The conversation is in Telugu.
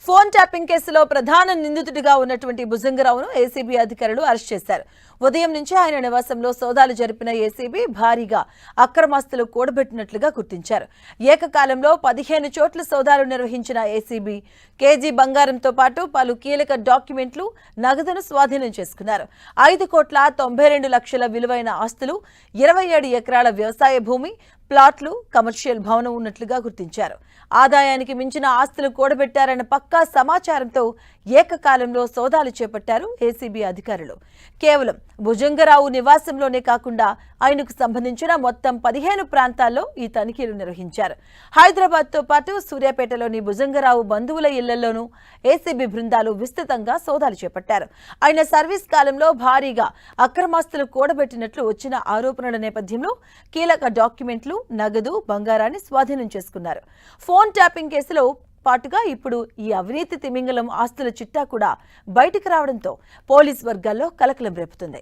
ఫోన్ ట్యాపింగ్ కేసులో ప్రధాన నిందితుడిగా ఉన్నటువంటి భుజంగరావును ఏసీబీ అధికారులు అరెస్ట్ చేశారు. ఉదయం నుంచి ఆయన నివాసంలో సోదాలు జరిపిన ఏసీబీ భారీగా అక్రమాస్తులు కూడబెట్టినట్లుగా గుర్తించారు. ఏకకాలంలో 15 చోట్ల సోదాలు నిర్వహించిన ఏసీబీ కేజీ బంగారంతో పాటు పలు కీలక డాక్యుమెంట్లు, నగదును స్వాధీనం చేసుకున్నారు. 5,92,00,000 విలువైన ఆస్తులు, 27 ఎకరాల వ్యవసాయ భూమి, ప్లాట్లు, కమర్షియల్ భవనం ఉన్నట్లుగా గుర్తించారు. ఆదాయానికి మించిన ఆస్తులు కూడబెట్టారన్న పక్కా సమాచారంతో ఏకకాలంలో సోదాలు చేపట్టారు ఏసీబీ అధికారులు. కేవలం భుజంగరావు నివాసంలోనే కాకుండా ఆయనకు సంబంధించిన మొత్తం 15 ప్రాంతాల్లో ఈ తనిఖీలు నిర్వహించారు. హైదరాబాద్తో పాటు సూర్యాపేటలోని భుజంగరావు బంధువుల ఇళ్లలోనూ ఏసీబీ బృందాలు విస్తృతంగా సోదాలు చేపట్టారు. ఆయన సర్వీస్ కాలంలో భారీగా అక్రమాస్తులు కూడబెట్టినట్లు వచ్చిన ఆరోపణల నేపథ్యంలో కీలక డాక్యుమెంట్లు, నగదు, బంగారాన్ని స్వాధీనం చేసుకున్నారు. ఫోన్ ట్యాపింగ్ కేసులో పాటుగా ఇప్పుడు ఈ అవినీతి తిమింగలం ఆస్తుల చిట్టా కూడా బయటకు రావడంతో పోలీస్ వర్గాల్లో కలకలం రేపుతుంది.